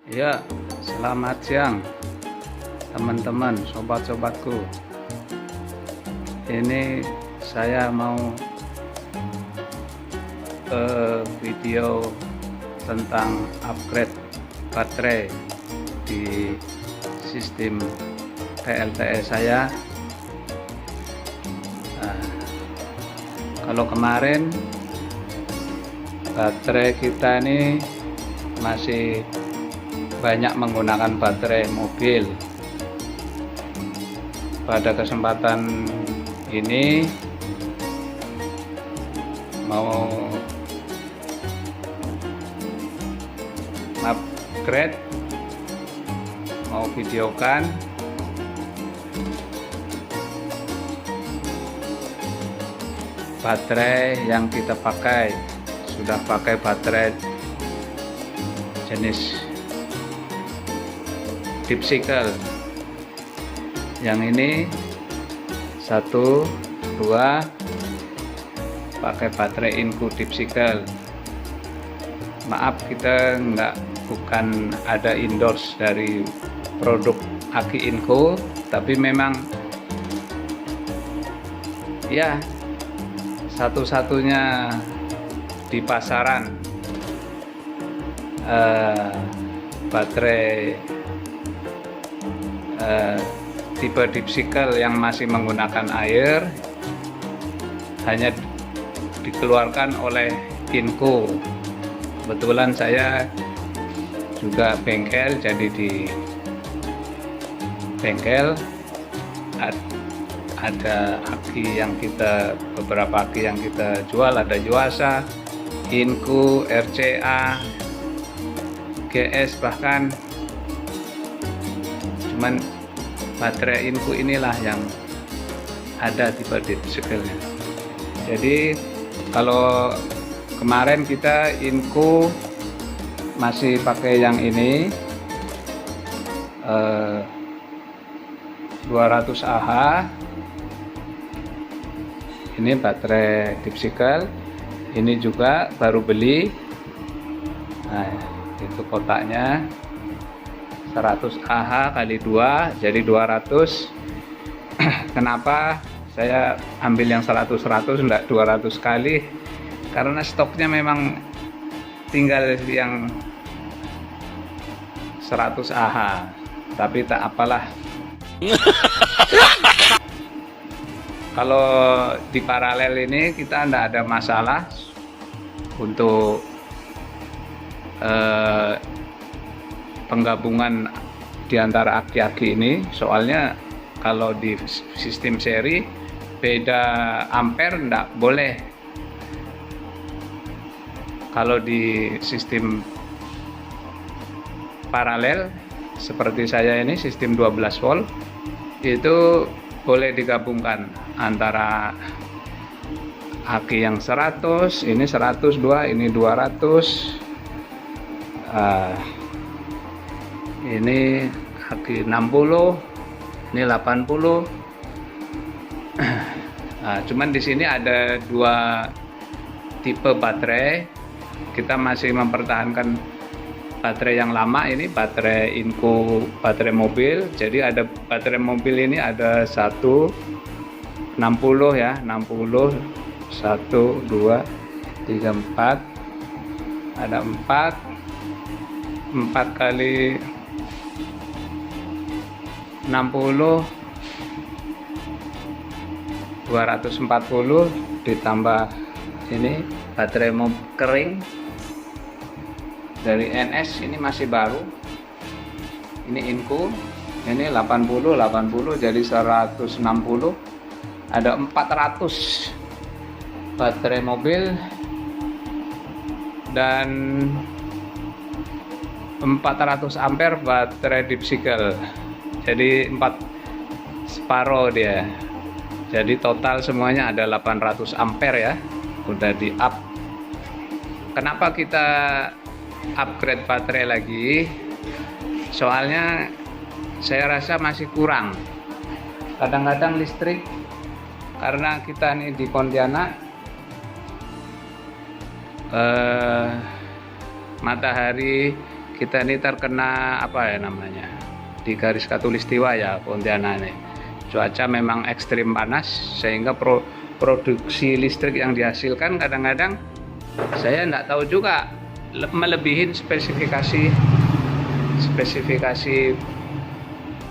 Ya, selamat siang teman-teman, sobat-sobatku. Ini saya mau video tentang upgrade baterai di sistem PLTS saya. Nah, kalau kemarin baterai kita ini masih banyak menggunakan baterai mobil. Pada kesempatan ini mau upgrade, mau videokan baterai yang kita pakai. Sudah pakai baterai jenis Deep Cycle. Yang ini 1, 2 pakai baterai Inco Deep Cycle. Maaf, kita bukan ada endorse dari produk aki Inco, tapi memang ya satu-satunya di pasaran baterai tipe Deep Cycle yang masih menggunakan air, hanya dikeluarkan oleh Inco. Kebetulan saya juga bengkel, jadi di bengkel ada aki yang beberapa aki yang kita jual, ada Yuasa, Inco, RCA, GS, bahkan cuman baterai Inco inilah yang ada tipe Deep Cycle-nya. Jadi kalau kemarin kita Inco masih pakai yang ini 200 Ah. Ini baterai Deep Cycle. Ini juga baru beli. Nah, itu kotaknya 100 Ah kali 2 jadi 200. Kenapa saya ambil yang 100 enggak 200 kali? Karena stoknya memang tinggal yang 100 Ah, tapi tak apalah. Kalau di paralel ini kita tidak ada masalah untuk penggabungan di antara aki-aki ini. Soalnya kalau di sistem seri beda ampere enggak boleh. Kalau di sistem paralel seperti saya ini, sistem 12 volt, itu boleh digabungkan antara aki yang 100, ini 102, ini 200, ini aki 60, ini 80. Cuman di sini ada dua tipe baterai. Kita masih mempertahankan baterai yang lama, ini baterai Inco, baterai mobil. Jadi ada baterai mobil ini ada 60 ya, 60, 1, 2, 3, 4, ada 4 kali 60, 240, ditambah ini baterai kering dari NS, ini masih baru, ini Inco, ini 80 jadi 160, ada 400 baterai mobil dan 400 ampere baterai Deep Cycle. Jadi 4 separuh dia, jadi total semuanya ada 800 ampere ya, udah di up. Kenapa kita upgrade baterai lagi? Soalnya saya rasa masih kurang. Kadang-kadang listrik, karena kita nih di Pontianak, matahari kita ini terkena apa ya namanya, di garis khatulistiwa ya Pontianak ini. Cuaca memang ekstrim panas sehingga produksi listrik yang dihasilkan kadang-kadang saya tidak tahu juga, melebihin spesifikasi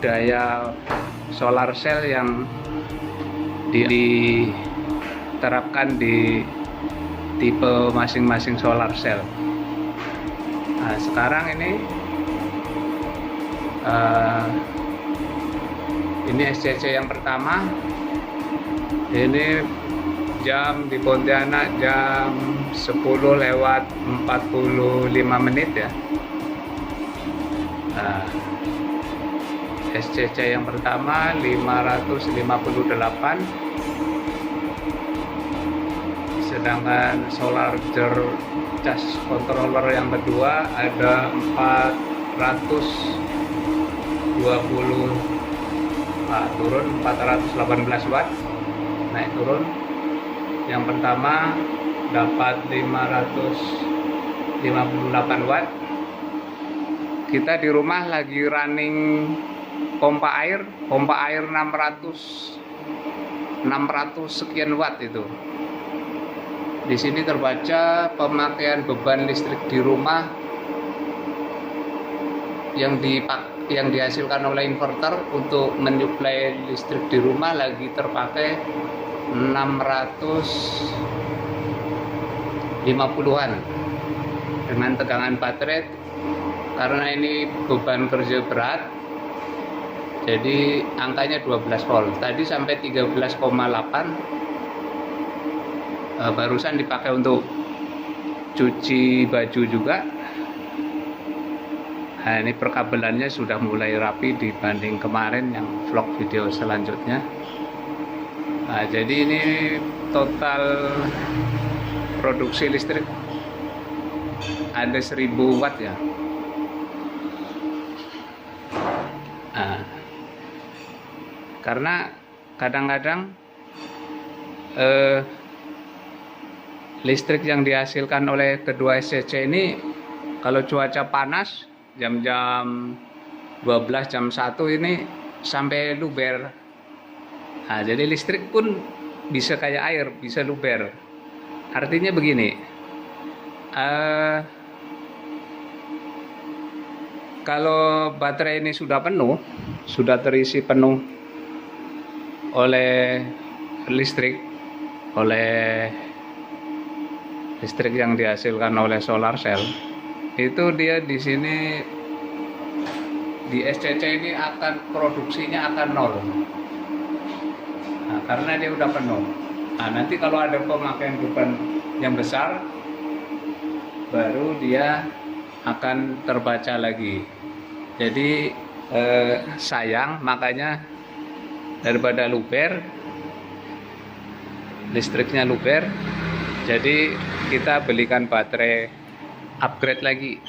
daya solar cell yang diterapkan di tipe masing-masing solar cell. Nah, sekarang ini SCC yang pertama. Ini jam di Pontianak jam 10:45 ya. Nah, SCC yang pertama 558, sedangkan solar charge controller yang kedua ada 420, turun 418 watt, naik turun. Yang pertama dapat 558 watt. Kita di rumah lagi running pompa air 600 sekian watt itu. Di sini terbaca pemakaian beban listrik di rumah yang dihasilkan oleh inverter untuk menyuplai listrik di rumah lagi terpakai 650-an dengan tegangan baterai. Karena ini beban kerja berat, jadi angkanya 12 volt. Tadi sampai 13,8. Barusan dipakai untuk cuci baju juga. Nah, ini perkabelannya sudah mulai rapi dibanding kemarin yang vlog video selanjutnya. Nah, jadi ini total produksi listrik ada 1000 watt ya. Nah, karena kadang-kadang listrik yang dihasilkan oleh kedua SCC ini kalau cuaca panas jam-jam 12, jam 1 ini sampai luber. Nah, jadi listrik pun bisa kayak air, bisa luber. Artinya begini, kalau baterai ini sudah penuh, sudah terisi penuh oleh listrik yang dihasilkan oleh solar cell, itu dia di sini di SCC ini akan produksinya akan nol. Nah, karena dia udah penuh. Nah, nanti kalau ada pemakaian beban yang besar, baru dia akan terbaca lagi. Jadi sayang, makanya daripada luber, listriknya luber, jadi kita belikan baterai upgrade lagi,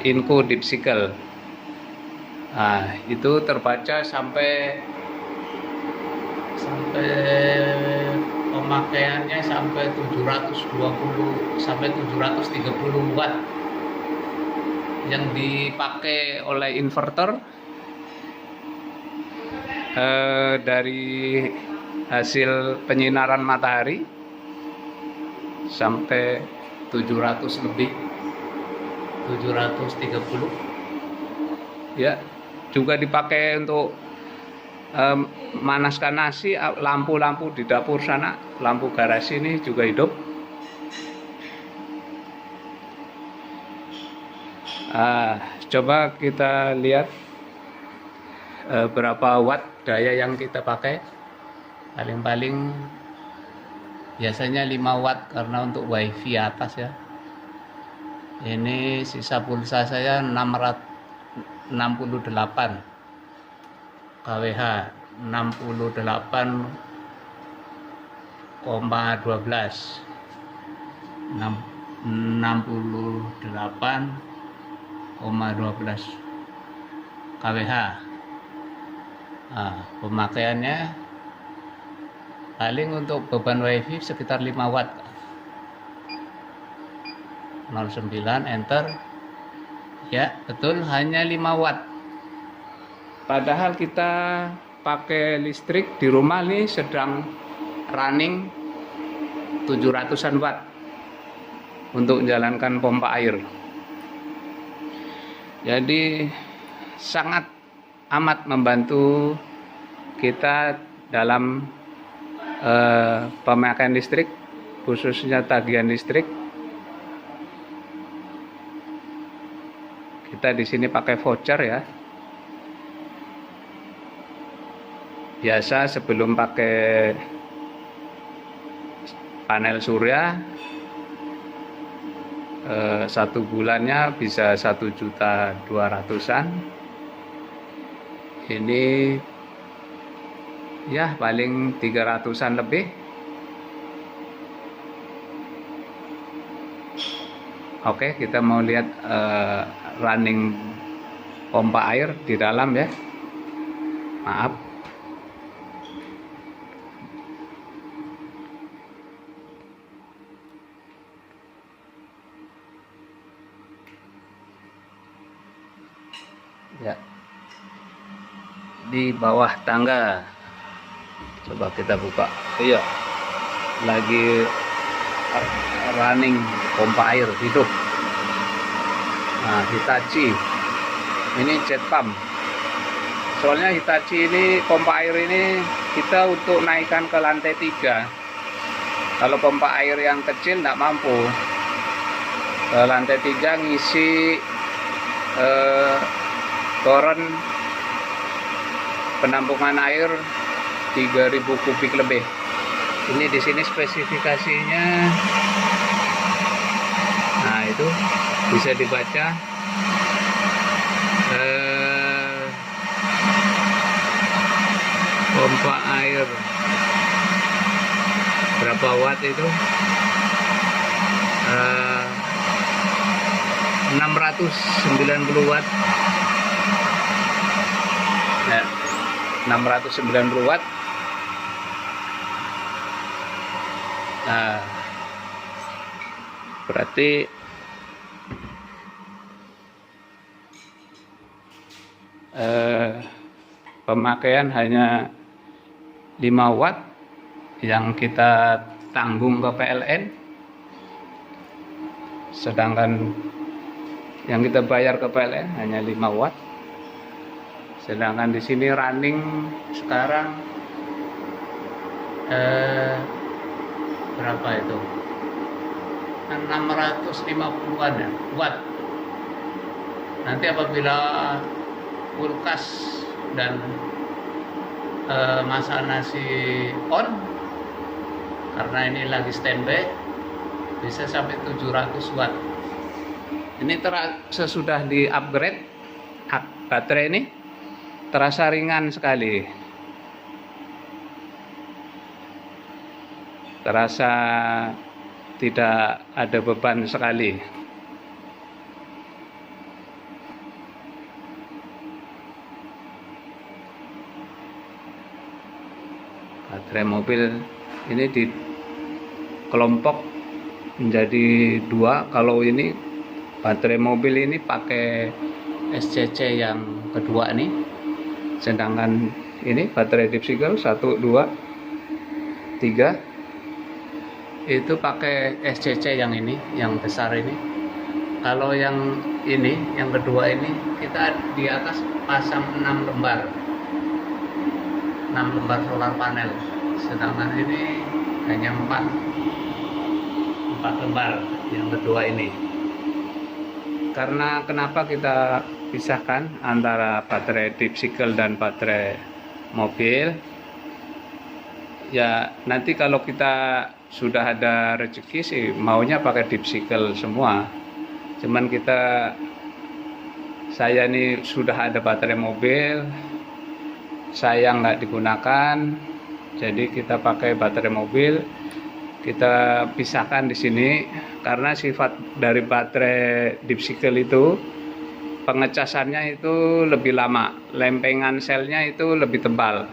Inco Deep Cycle. Nah, itu terbaca sampai pemakaiannya sampai 720 sampai 730 watt yang dipakai oleh inverter dari hasil penyinaran matahari sampai 700 lebih, 730 ya. Juga dipakai untuk manaskan nasi, lampu-lampu di dapur sana, lampu garasi ini juga hidup. Coba kita lihat berapa watt daya yang kita pakai. Paling-paling biasanya 5 watt karena untuk wifi atas ya. Ini sisa pulsa saya 668 kWh, 68,12 kWh. Nah, pemakaiannya paling untuk beban wifi sekitar 5 watt. 09 enter. Ya betul, hanya 5 watt. Padahal kita pakai listrik di rumah nih sedang running 700-an watt untuk menjalankan pompa air. Jadi sangat amat membantu kita dalam pemakaian listrik, khususnya tagihan listrik. Kita di sini pakai voucher ya. Biasa sebelum pakai panel surya, 1 bulannya bisa 1.200.000-an. Ini ya paling 300-an lebih. Oke, kita mau lihat running pompa air di dalam ya. Maaf. Ya, di bawah tangga. Coba kita buka. Iya, lagi running pompa air hidup. Nah, Hitachi ini jet pump. Soalnya Hitachi ini pompa air ini kita untuk naikkan ke lantai 3. Kalau pompa air yang kecil tidak mampu. Ke lantai 3 ngisi toren penampungan air 3000 kubik lebih. Ini di sini spesifikasinya. Nah, itu bisa dibaca. Pompa air berapa watt itu? 690 watt. Ya, 690 watt. Nah, berarti pemakaian hanya 5 watt yang kita tanggung ke PLN, sedangkan yang kita bayar ke PLN hanya 5 watt. Sedangkan di sini running sekarang berapa itu? 650-an ya, watt. Nanti apabila kulkas dan masak nasi on, karena ini lagi standby, bisa sampai 700 watt. Ini sesudah di upgrade baterai ini terasa ringan sekali, terasa tidak ada beban sekali. Baterai mobil ini dikelompok menjadi 2. Kalau ini baterai mobil ini pakai SCC yang kedua nih, sedangkan ini baterai deep cycle 1, 2, 3 itu pakai SCC yang ini, yang besar ini. Kalau yang ini, yang kedua ini, kita di atas pasang 6 lembar solar panel, sedangkan ini hanya 4 lembar yang kedua ini. Karena kenapa kita pisahkan antara baterai deep cycle dan baterai mobil? Ya nanti kalau kita sudah ada rezeki sih maunya pakai deep cycle semua. Cuman saya ini sudah ada baterai mobil, saya nggak digunakan, jadi kita pakai baterai mobil. Kita pisahkan di sini karena sifat dari baterai deep cycle itu pengecasannya itu lebih lama, lempengan selnya itu lebih tebal.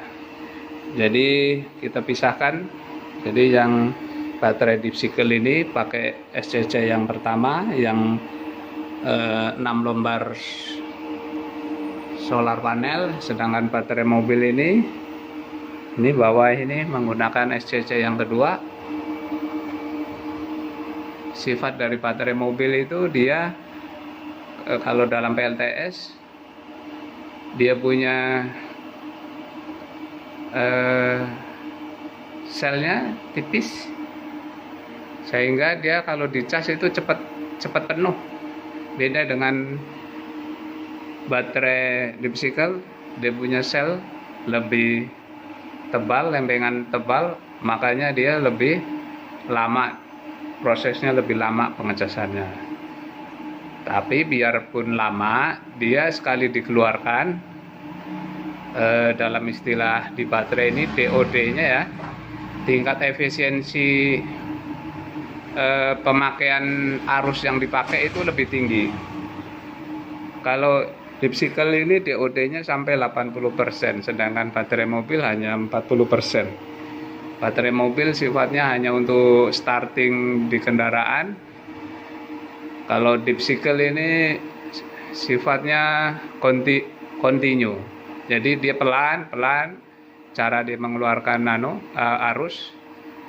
Jadi kita pisahkan. Jadi yang baterai Deepcycle ini pakai SCC yang pertama yang 6 lembar solar panel, sedangkan baterai mobil ini bawah ini menggunakan SCC yang kedua. Sifat dari baterai mobil itu dia kalau dalam PLTS dia punya selnya tipis, sehingga dia kalau dicas itu cepat penuh. Beda dengan baterai Deepcycle, dia punya sel lebih tebal, lempengan tebal, makanya dia lebih lama, prosesnya lebih lama pengecasannya. Tapi biarpun lama, dia sekali dikeluarkan, dalam istilah di baterai ini DOD-nya ya, tingkat efisiensi pemakaian arus yang dipakai itu lebih tinggi. Kalau Deepcycle ini DOD-nya sampai 80%, sedangkan baterai mobil hanya 40%. Baterai mobil sifatnya hanya untuk starting di kendaraan. Kalau Deepcycle ini sifatnya continue. Jadi dia pelan-pelan cara dia mengeluarkan arus,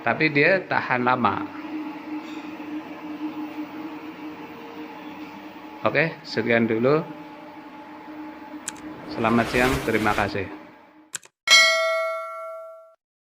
tapi dia tahan lama. Oke, sekian dulu. Selamat siang, terima kasih.